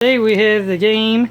Today we have the game,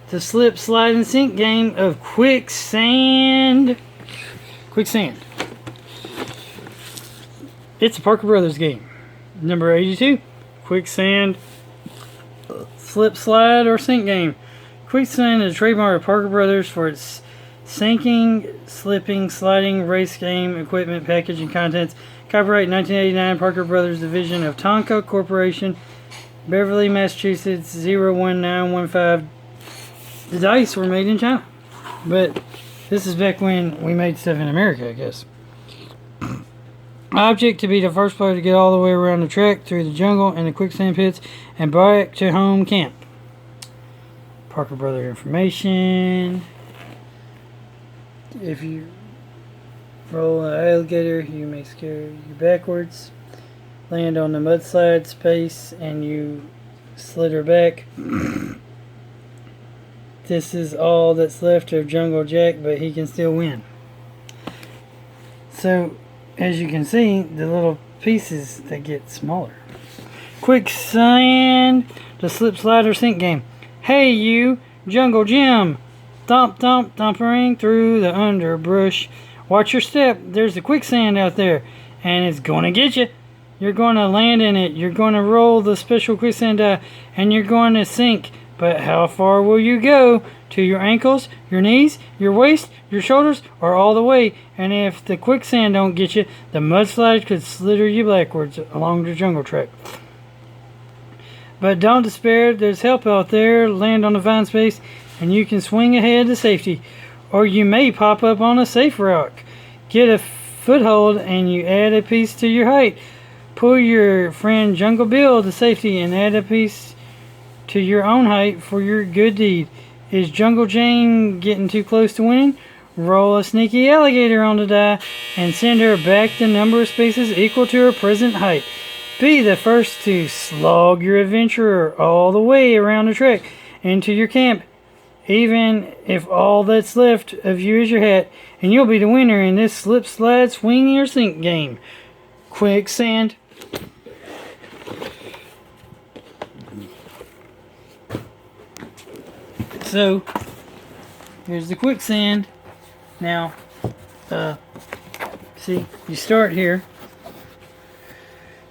the slip, slide, and sink game of Quicksand. Quicksand. It's a Parker Brothers game. Number 82. Quicksand, slip, slide, or sink game. Quicksand is a trademark of Parker Brothers for its sinking, slipping, sliding, race game, equipment, package, and contents. Copyright 1989, Parker Brothers Division of Tonka Corporation, Beverly, Massachusetts 01915. The dice were made in China, but this is back when we made stuff in America, I guess. Object: to be the first player to get all the way around the track, through the jungle and the quicksand pits, and back to home camp. Parker Brother information. If you roll an alligator, you may scare you backwards. Land on the mudslide space and you slither back. This is all that's left of Jungle Jack, but he can still win. So, as you can see, the little pieces that get smaller. Quicksand, the slip, slide, or sink game. Hey you, Jungle Jim. Thump, thump, thumpering through the underbrush. Watch your step. There's the quicksand out there, and it's gonna get you. You're going to land in it. You're going to roll the special quicksand die, and you're going to sink. But how far will you go? To your ankles, your knees, your waist, your shoulders, or all the way? And if the quicksand don't get you, the mudslide could slither you backwards along the jungle track. But don't despair. There's help out there. Land on the vine space, and you can swing ahead to safety. Or you may pop up on a safe rock. Get a foothold, and you add a piece to your height. Pull your friend Jungle Bill to safety and add a piece to your own height for your good deed. Is Jungle Jane getting too close to winning? Roll a sneaky alligator on the die and send her back the number of spaces equal to her present height. Be the first to slog your adventurer all the way around the track into your camp, even if all that's left of you is your hat, and you'll be the winner in this slip, slide, swing, or sink game. Quicksand. So, here's the quicksand. Now, see, you start here.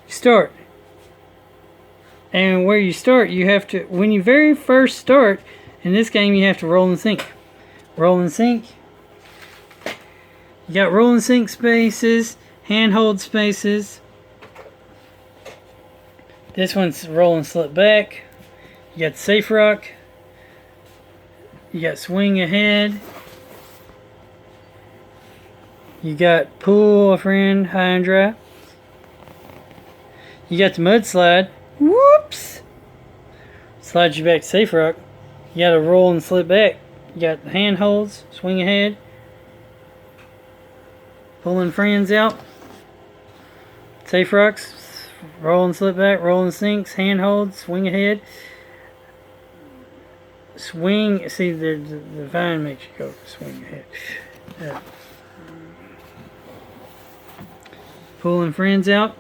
You start. And where you start, you have to, when you very first start, in this game, you have to roll and sink. Roll and sink. You got roll and sink spaces, handhold spaces. This one's roll and slip back. You got safe rock. You got swing ahead. You got pull a friend high and dry. You got the mudslide. Whoops! Slides you back to safe rock. You got to roll and slip back. You got handholds, swing ahead. Pulling friends out. Safe rocks. Roll and slip back, roll and sinks, handholds, swing ahead. Swing, see the vine makes you go swing ahead. Pulling friends out.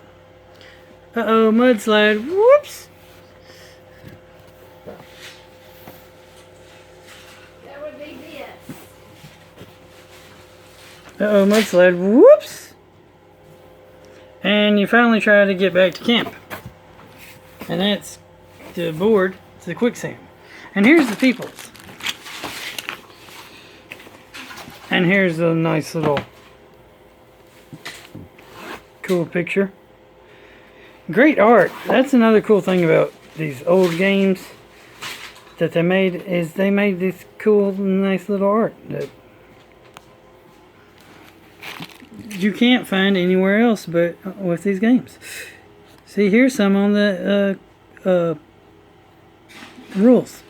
Uh-oh, mudslide. Whoops! That would be this. Uh-oh, mudslide. Whoops! And you finally try to get back to camp. And that's the board, it's the quicksand. And here's the peoples. And here's a nice little cool picture. Great art. That's another cool thing about these old games that they made, is they made this cool, nice little art that you can't find anywhere else but with these games. See, here's some on the rules.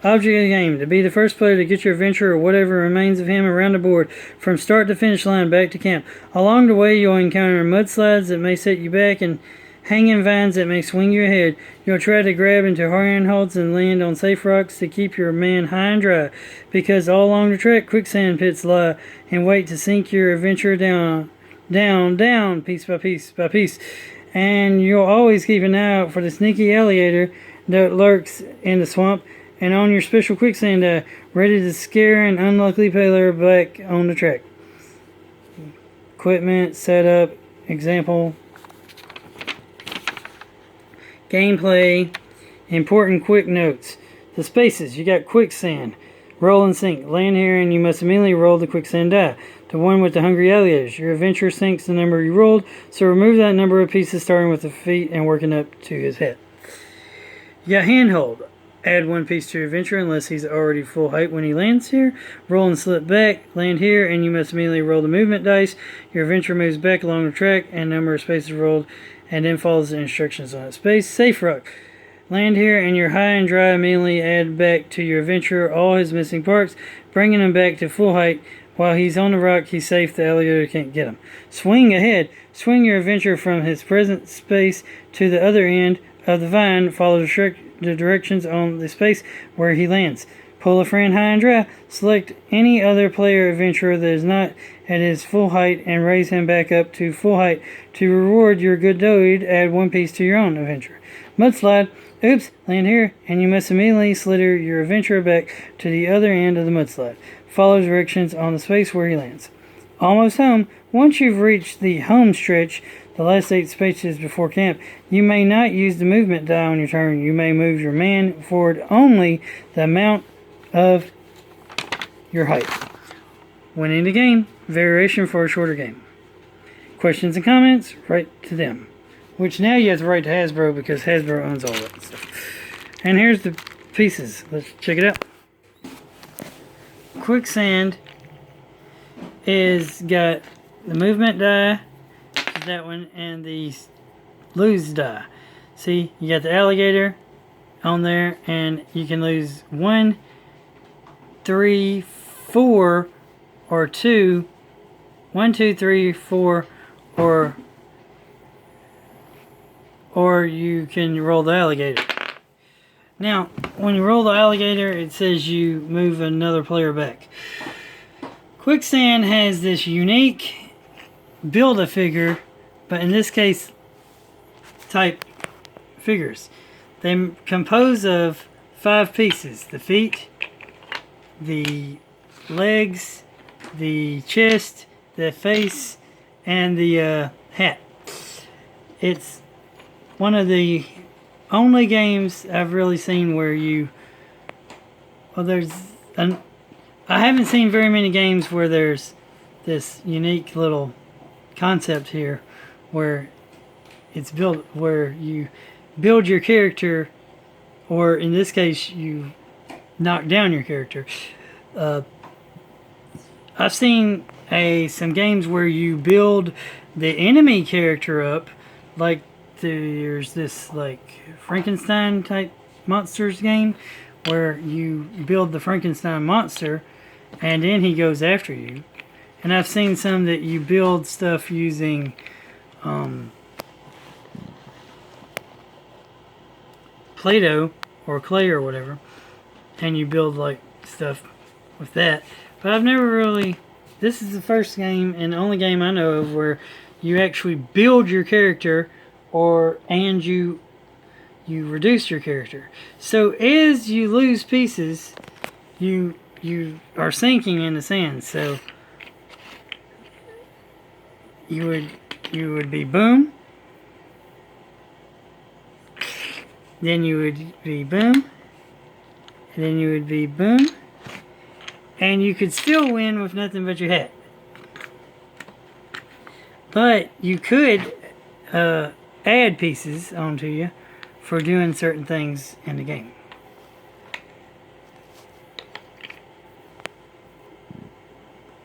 Object of the game: to be the first player to get your adventurer or whatever remains of him around the board from start to finish line back to camp. Along the way, you'll encounter mudslides that may set you back and hanging vines that may swing you ahead. You'll try to grab into handholds and land on safe rocks to keep your man high and dry, because all along the track quicksand pits lie and wait to sink your adventurer down, piece by piece by piece. And you'll always keep an eye out for the sneaky alligator that lurks in the swamp, and on your special quicksand die, ready to scare an unlucky player back on the track. Equipment, setup, example, gameplay, important quick notes. The spaces, you got quicksand, roll and sink. Land here and you must immediately roll the quicksand die. The one with the hungry alligators. Your adventurer sinks the number you rolled, so remove that number of pieces starting with the feet and working up to his head. You got handhold. Add one piece to your adventurer unless he's already full height when he lands here. Roll and slip back. Land here and you must immediately roll the movement dice. Your adventurer moves back along the track and number of spaces rolled and then follows the instructions on that space. Safe rock. Land here and you're high and dry. Immediately add back to your adventurer all his missing parts, bringing him back to full height. While he's on the rock, he's safe. The alligator can't get him. Swing ahead. Swing your adventurer from his present space to the other end of the vine. Follow the directions on the space where he lands. Pull a friend high and dry. Select any other player adventurer that is not at his full height and raise him back up to full height. To reward your good deed, add one piece to your own adventure. Mudslide. Oops, land here, and you must immediately slither your adventurer back to the other end of the mudslide. Follow directions on the space where he lands. Almost home. Once you've reached the home stretch, the last 8 spaces before camp, you may not use the movement die on your turn. You may move your man forward only the amount of your height. Winning the game, variation for a shorter game. Questions and comments, write to them. Which now you have to write to Hasbro because Hasbro owns all that stuff. And here's the pieces. Let's check it out. Quicksand is got the movement die, that one, and the lose die. See, you got the alligator on there, and you can lose 1, 3, 4, or 2. 1, 2, 3, 4, or you can roll the alligator. Now, when you roll the alligator, it says you move another player back. Quicksand has this unique build-a-figure, but in this case, type figures. They compose of 5 pieces. The feet, the legs, the chest, the face, and the hat. It's one of the only games I've really seen where you... Well, I haven't seen very many games where there's this unique little concept here where it's built, where you build your character, or in this case, you knock down your character. I've seen some games where you build the enemy character up, like there's this like Frankenstein type monsters game where you build the Frankenstein monster and then he goes after you. And I've seen some that you build stuff using Play-Doh or clay or whatever, and you build like stuff with that. But I've never really... This is the first game and the only game I know of where you actually build your character and you reduce your character. So as you lose pieces, you are sinking in the sand. So you would be boom. Then you would be boom. And then you would be boom. And you could still win with nothing but your hat. But you could add pieces onto you for doing certain things in the game.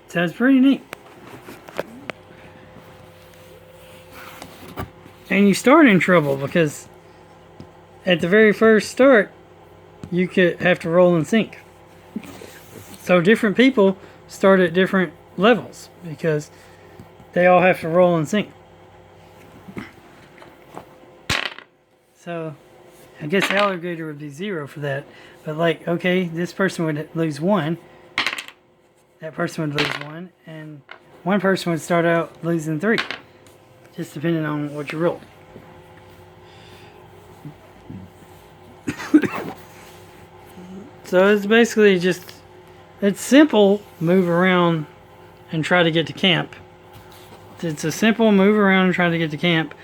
So it's pretty neat. And you start in trouble because at the very first start, you could have to roll and sink. So different people start at different levels because they all have to roll and sink. So I guess alligator would be 0 for that. But like, okay, this person would lose 1. That person would lose 1. And one person would start out losing 3. Just depending on what you roll. So it's basically just, it's simple, move around and try to get to camp. It's a simple move around and try to get to camp.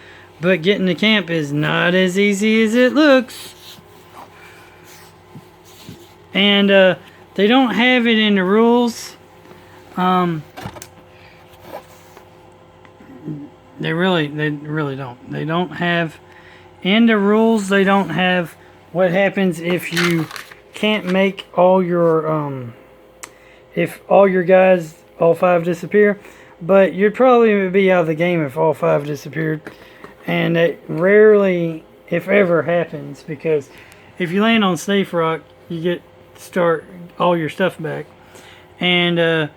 But getting to camp is not as easy as it looks. And they don't have it in the rules. They really don't. They don't have in the rules. They don't have what happens if you can't make all your if all your guys, all 5 disappear. But you'd probably be out of the game if all 5 disappeared, and it rarely, if ever, happens, because if you land on Safe Rock, you get start all your stuff back, and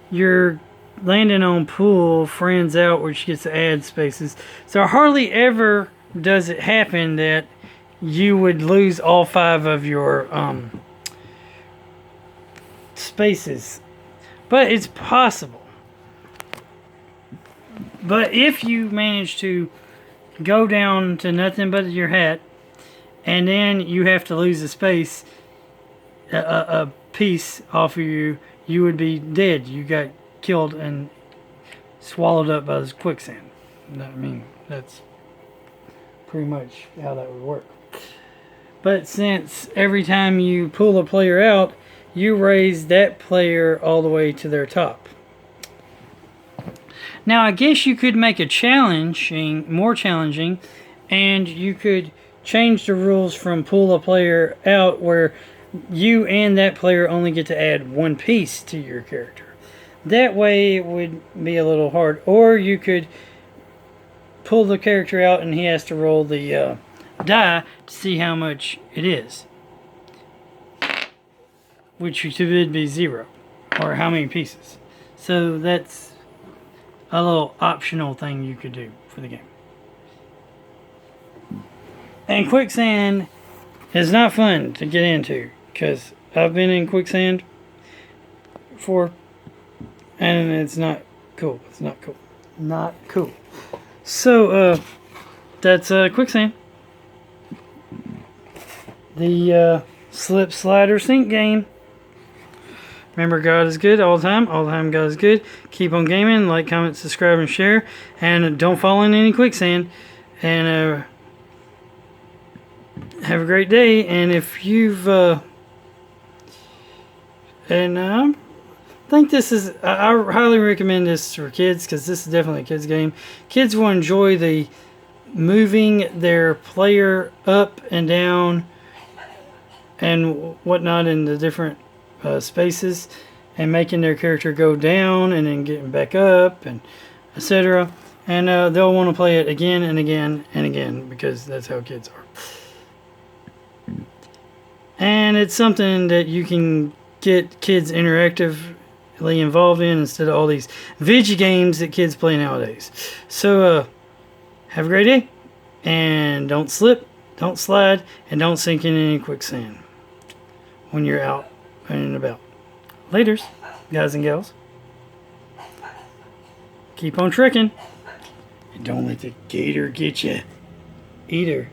you're landing on Pool, Friends Out, which gets to add spaces. So hardly ever does it happen that you would lose all 5 of your spaces, but it's possible. But if you manage to go down to nothing but your hat, and then you have to lose a space, a piece off of you, you would be dead. You got killed and swallowed up by this quicksand. I mean, that's pretty much how that would work. But since every time you pull a player out, you raise that player all the way to their top. Now, I guess you could make it more challenging, and you could change the rules from pull a player out where you and that player only get to add 1 piece to your character. That way it would be a little hard. Or you could pull the character out and he has to roll the die to see how much it is, which would be 0, or how many pieces. So that's a little optional thing you could do for the game. And Quicksand is not fun to get into, because I've been in Quicksand before, and it's not cool. It's not cool. Not cool. So, that's Quicksand. The slip, slide, or sink game. Remember, God is good all the time. All the time, God is good. Keep on gaming. Like, comment, subscribe, and share. And don't fall in any quicksand. And have a great day. And if you've I think this is, I highly recommend this for kids, because this is definitely a kids game. Kids will enjoy the moving their player up and down and whatnot in the different spaces, and making their character go down and then getting back up, and etc. And they'll want to play it again and again and again, because that's how kids are. And it's something that you can get kids interactively involved in, instead of all these video games that kids play nowadays. So have a great day, and don't slip, don't slide, and don't sink in any quicksand when you're out and about. Laters, guys and gals. Keep on trekking, and don't let the gator get you. Eater.